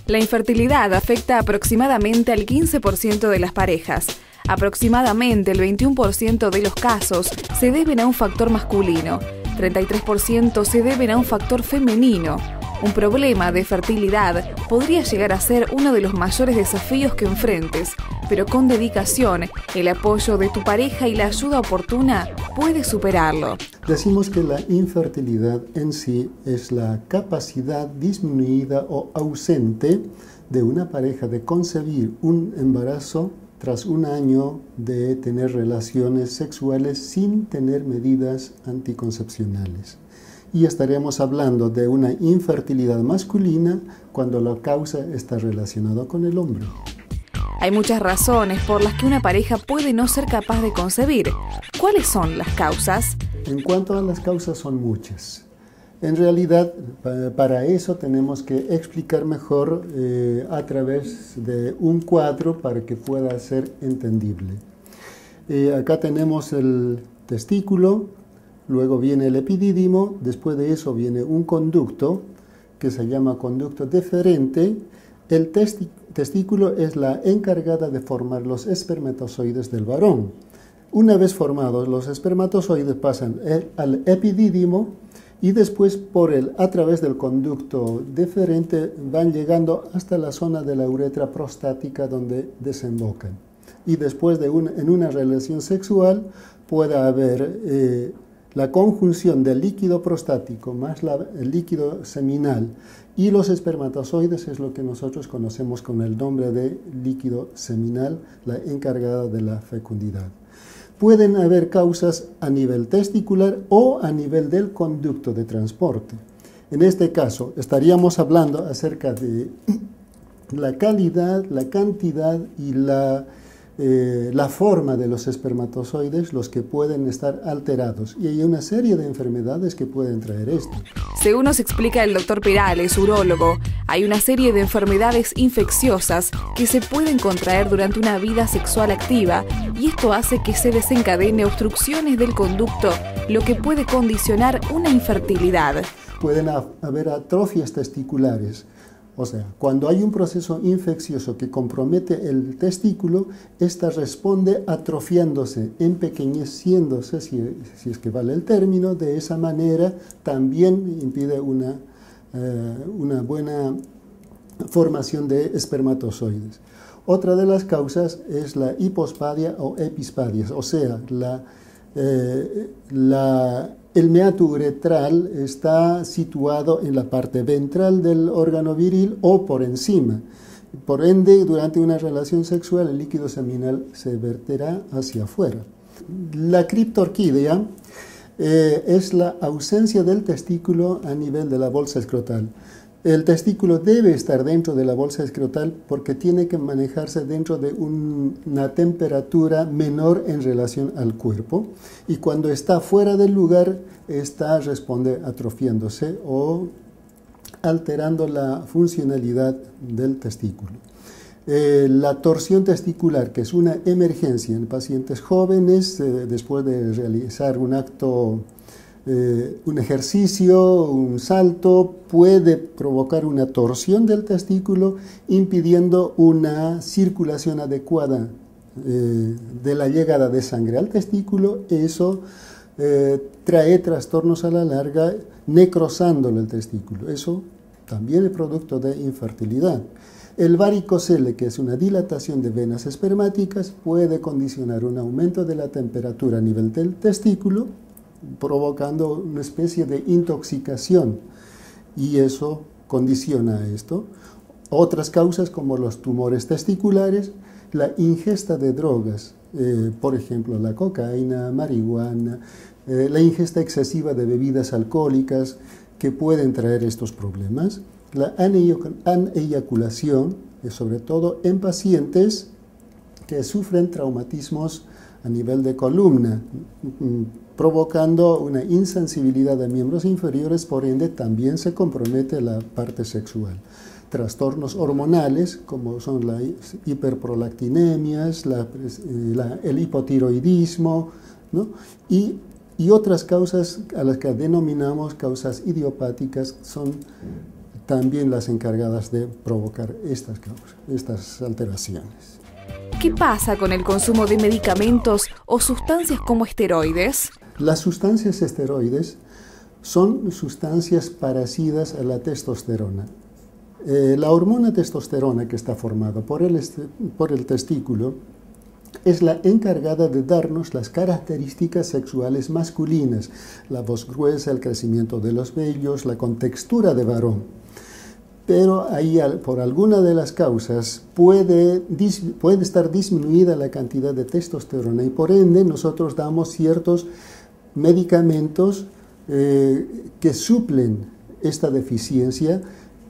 La infertilidad afecta aproximadamente al 15% de las parejas. Aproximadamente el 21% de los casos se deben a un factor masculino, 33% se deben a un factor femenino. Un problema de fertilidad podría llegar a ser uno de los mayores desafíos que enfrentes, pero con dedicación, el apoyo de tu pareja y la ayuda oportuna puedes superarlo. Decimos que la infertilidad en sí es la capacidad disminuida o ausente de una pareja de concebir un embarazo tras un año de tener relaciones sexuales sin tener medidas anticoncepcionales. Y estaremos hablando de una infertilidad masculina cuando la causa está relacionada con el hombre. Hay muchas razones por las que una pareja puede no ser capaz de concebir. ¿Cuáles son las causas? En cuanto a las causas, son muchas. En realidad, para eso tenemos que explicar mejor a través de un cuadro para que pueda ser entendible. Acá tenemos el testículo, luego viene el epidídimo, después de eso viene un conducto que se llama conducto deferente. El testículo es la encargada de formar los espermatozoides del varón. Una vez formados, los espermatozoides pasan al epidídimo y después a través del conducto deferente van llegando hasta la zona de la uretra prostática donde desembocan. Y después en una relación sexual puede haber la conjunción del líquido prostático más el líquido seminal y los espermatozoides, es lo que nosotros conocemos con el nombre de líquido seminal, la encargada de la fecundidad. Pueden haber causas a nivel testicular o a nivel del conducto de transporte. En este caso, estaríamos hablando acerca de la calidad, la cantidad y la forma de los espermatozoides, los que pueden estar alterados. Y hay una serie de enfermedades que pueden traer esto. Según nos explica el doctor Perales, urólogo, hay una serie de enfermedades infecciosas que se pueden contraer durante una vida sexual activa y esto hace que se desencadene obstrucciones del conducto, lo que puede condicionar una infertilidad. Pueden haber atrofias testiculares. O sea, cuando hay un proceso infeccioso que compromete el testículo, ésta responde atrofiándose, empequeñeciéndose, si es que vale el término. De esa manera también impide una buena formación de espermatozoides. Otra de las causas es la hipospadia o epispadia, o sea, el meato uretral está situado en la parte ventral del órgano viril o por encima. Por ende, durante una relación sexual, el líquido seminal se verterá hacia afuera. La criptorquidia es la ausencia del testículo a nivel de la bolsa escrotal. El testículo debe estar dentro de la bolsa escrotal porque tiene que manejarse dentro de una temperatura menor en relación al cuerpo, y cuando está fuera del lugar, responde atrofiándose o alterando la funcionalidad del testículo. La torsión testicular, que es una emergencia en pacientes jóvenes después de realizar un acto, un ejercicio, un salto, puede provocar una torsión del testículo, impidiendo una circulación adecuada de la llegada de sangre al testículo. Eso trae trastornos a la larga, necrosándole el testículo. Eso también es producto de infertilidad. El varicocele, que es una dilatación de venas espermáticas, puede condicionar un aumento de la temperatura a nivel del testículo, provocando una especie de intoxicación, y eso condiciona esto. Otras causas, como los tumores testiculares, la ingesta de drogas, por ejemplo la cocaína, marihuana, la ingesta excesiva de bebidas alcohólicas, que pueden traer estos problemas. La aneyaculación, sobre todo en pacientes que sufren traumatismos a nivel de columna, provocando una insensibilidad de miembros inferiores, por ende también se compromete la parte sexual. Trastornos hormonales, como son las hiperprolactinemias, el hipotiroidismo, ¿no? Y otras causas a las que denominamos causas idiopáticas son también las encargadas de provocar estas causas, estas alteraciones. ¿Qué pasa con el consumo de medicamentos o sustancias como esteroides? Las sustancias esteroides son sustancias parecidas a la testosterona. La hormona testosterona, que está formada por el testículo, es la encargada de darnos las características sexuales masculinas, la voz gruesa, el crecimiento de los vellos, la contextura de varón. Pero ahí, por alguna de las causas, puede estar disminuida la cantidad de testosterona y por ende nosotros damos ciertos medicamentos que suplen esta deficiencia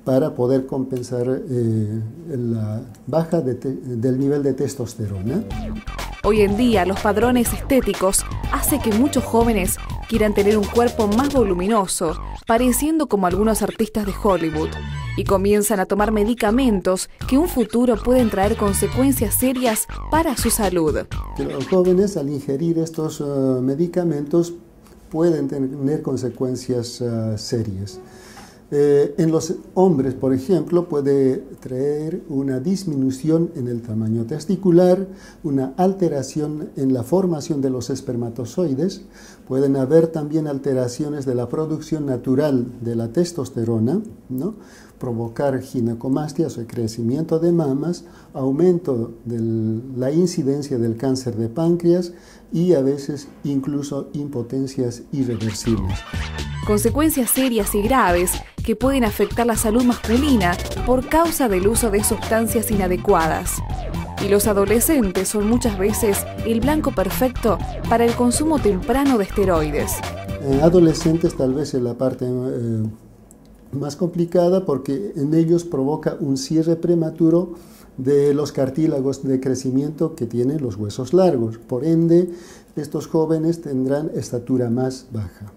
para poder compensar la baja del nivel de testosterona. Hoy en día los padrones estéticos hacen que muchos jóvenes quieran tener un cuerpo más voluminoso, pareciendo como algunos artistas de Hollywood, y comienzan a tomar medicamentos que en un futuro pueden traer consecuencias serias para su salud. Los jóvenes, al ingerir estos medicamentos, pueden tener consecuencias serias. En los hombres, por ejemplo, puede traer una disminución en el tamaño testicular, una alteración en la formación de los espermatozoides, pueden haber también alteraciones de la producción natural de la testosterona, ¿no? Provocar ginecomastias o crecimiento de mamas, aumento de la incidencia del cáncer de páncreas y a veces incluso impotencias irreversibles. Consecuencias serias y graves que pueden afectar la salud masculina por causa del uso de sustancias inadecuadas. Y los adolescentes son muchas veces el blanco perfecto para el consumo temprano de esteroides. En adolescentes tal vez es la parte más complicada porque en ellos provoca un cierre prematuro de los cartílagos de crecimiento que tienen los huesos largos. Por ende, estos jóvenes tendrán estatura más baja.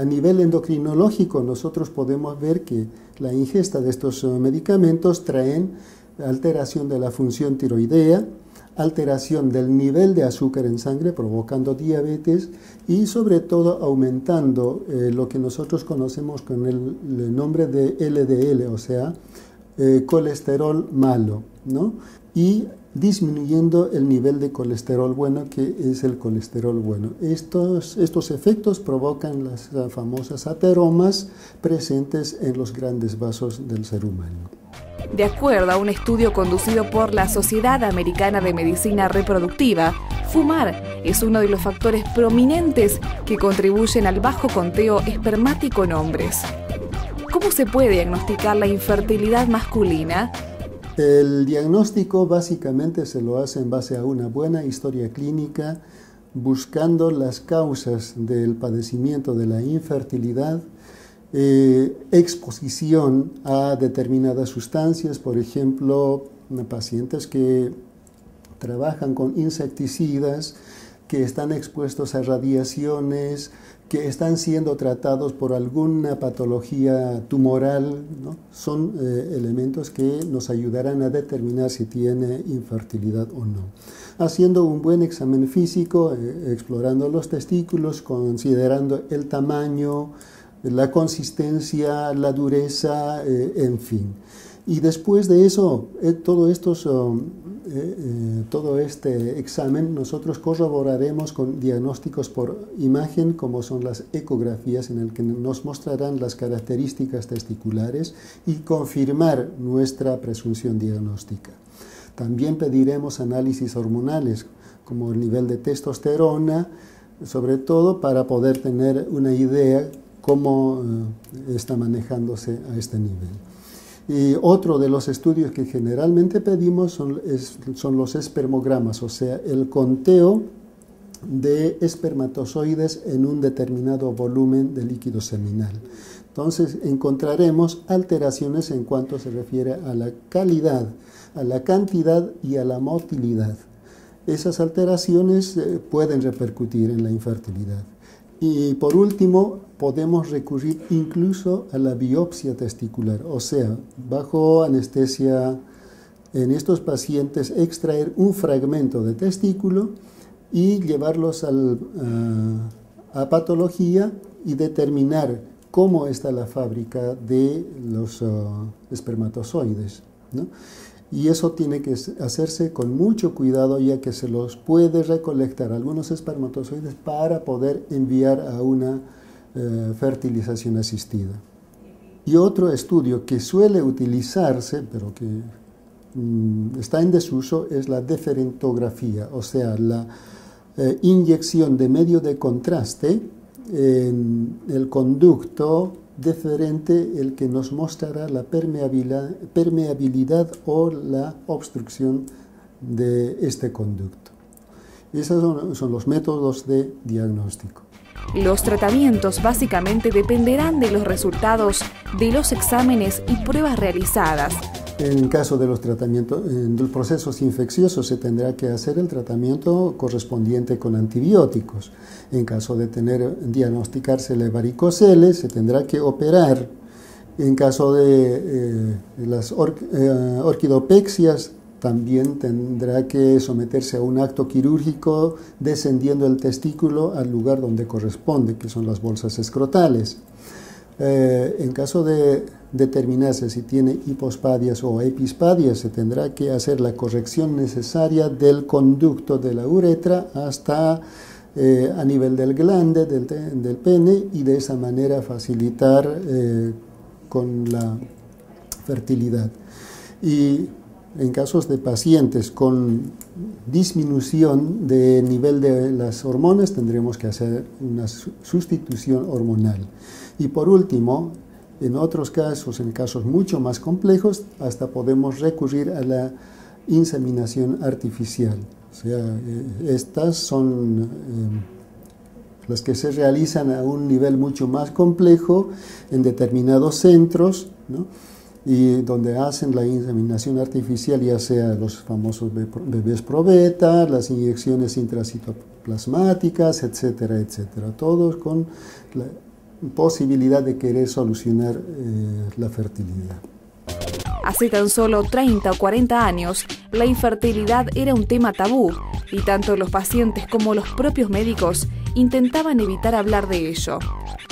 A nivel endocrinológico, nosotros podemos ver que la ingesta de estos medicamentos traen alteración de la función tiroidea, alteración del nivel de azúcar en sangre, provocando diabetes y sobre todo aumentando lo que nosotros conocemos con el nombre de LDL, o sea, colesterol malo, ¿no? Y disminuyendo el nivel de colesterol bueno, que es el colesterol bueno. Estos efectos provocan las famosas ateromas presentes en los grandes vasos del ser humano. De acuerdo a un estudio conducido por la Sociedad Americana de Medicina Reproductiva, fumar es uno de los factores prominentes que contribuyen al bajo conteo espermático en hombres. ¿Cómo se puede diagnosticar la infertilidad masculina? El diagnóstico básicamente se lo hace en base a una buena historia clínica, buscando las causas del padecimiento de la infertilidad, exposición a determinadas sustancias, por ejemplo, pacientes que trabajan con insecticidas, que están expuestos a radiaciones, que están siendo tratados por alguna patología tumoral, ¿no? Son elementos que nos ayudarán a determinar si tiene infertilidad o no. Haciendo un buen examen físico, explorando los testículos, considerando el tamaño, la consistencia, la dureza, en fin. Y después de eso, todo este examen, nosotros corroboraremos con diagnósticos por imagen, como son las ecografías, en el que nos mostrarán las características testiculares y confirmar nuestra presunción diagnóstica. También pediremos análisis hormonales, como el nivel de testosterona, sobre todo para poder tener una idea cómo está manejándose a este nivel. Y otro de los estudios que generalmente pedimos son los espermogramas, o sea, el conteo de espermatozoides en un determinado volumen de líquido seminal. Entonces encontraremos alteraciones en cuanto se refiere a la calidad, a la cantidad y a la motilidad. Esas alteraciones pueden repercutir en la infertilidad. Y por último, podemos recurrir incluso a la biopsia testicular, o sea, bajo anestesia en estos pacientes extraer un fragmento de testículo y llevarlos a patología y determinar cómo está la fábrica de los espermatozoides, ¿no? Y eso tiene que hacerse con mucho cuidado, ya que se los puede recolectar algunos espermatozoides para poder enviar a una fertilización asistida. Y otro estudio que suele utilizarse, pero que está en desuso, es la deferentografía, o sea, la inyección de medio de contraste en el conducto deferente, el que nos mostrará la permeabilidad o la obstrucción de este conducto. Esos son los métodos de diagnóstico. Los tratamientos básicamente dependerán de los resultados de los exámenes y pruebas realizadas. En caso de los tratamientos, de los procesos infecciosos, se tendrá que hacer el tratamiento correspondiente con antibióticos. En caso de diagnosticarse la varicocele, se tendrá que operar. En caso de las orquidopexias, también tendrá que someterse a un acto quirúrgico descendiendo el testículo al lugar donde corresponde, que son las bolsas escrotales. En caso de determinarse si tiene hipospadias o epispadias, se tendrá que hacer la corrección necesaria del conducto de la uretra hasta a nivel del glande, del pene, y de esa manera facilitar con la fertilidad. Y en casos de pacientes con disminución de nivel de las hormonas, tendremos que hacer una sustitución hormonal. Y por último, en otros casos, en casos mucho más complejos, hasta podemos recurrir a la inseminación artificial. O sea, estas son las que se realizan a un nivel mucho más complejo en determinados centros, ¿no? Y donde hacen la inseminación artificial, ya sea los famosos bebés probeta, las inyecciones intracitoplasmáticas, etcétera, etcétera, todos con la posibilidad de querer solucionar la fertilidad. Hace tan solo 30 o 40 años, la infertilidad era un tema tabú y tanto los pacientes como los propios médicos intentaban evitar hablar de ello.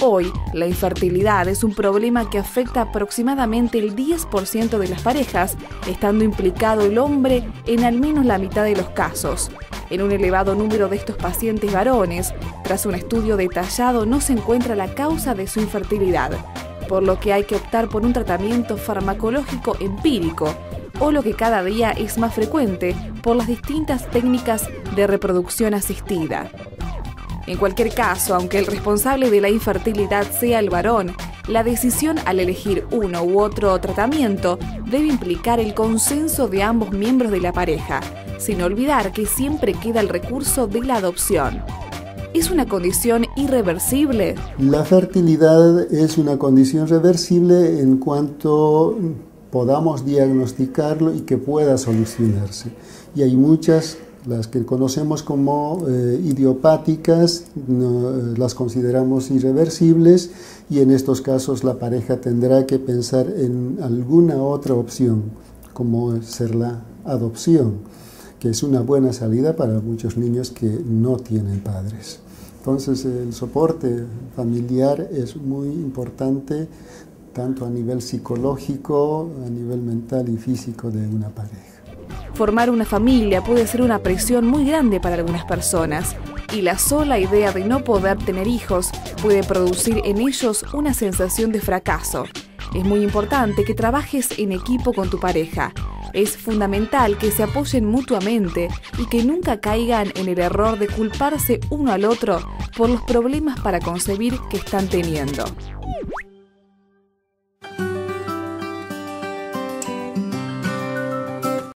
Hoy, la infertilidad es un problema que afecta aproximadamente el 10% de las parejas, estando implicado el hombre en al menos la mitad de los casos. En un elevado número de estos pacientes varones, tras un estudio detallado, no se encuentra la causa de su infertilidad, por lo que hay que optar por un tratamiento farmacológico empírico, o lo que cada día es más frecuente, por las distintas técnicas de reproducción asistida. En cualquier caso, aunque el responsable de la infertilidad sea el varón, la decisión al elegir uno u otro tratamiento debe implicar el consenso de ambos miembros de la pareja, sin olvidar que siempre queda el recurso de la adopción. ¿Es una condición irreversible? La fertilidad es una condición reversible en cuanto podamos diagnosticarlo y que pueda solucionarse. Y hay muchas, las que conocemos como idiopáticas, las consideramos irreversibles, y en estos casos la pareja tendrá que pensar en alguna otra opción, como ser la adopción, que es una buena salida para muchos niños que no tienen padres. Entonces el soporte familiar es muy importante, tanto a nivel psicológico, a nivel mental y físico de una pareja. Formar una familia puede ser una presión muy grande para algunas personas, y la sola idea de no poder tener hijos puede producir en ellos una sensación de fracaso. Es muy importante que trabajes en equipo con tu pareja. Es fundamental que se apoyen mutuamente y que nunca caigan en el error de culparse uno al otro por los problemas para concebir que están teniendo.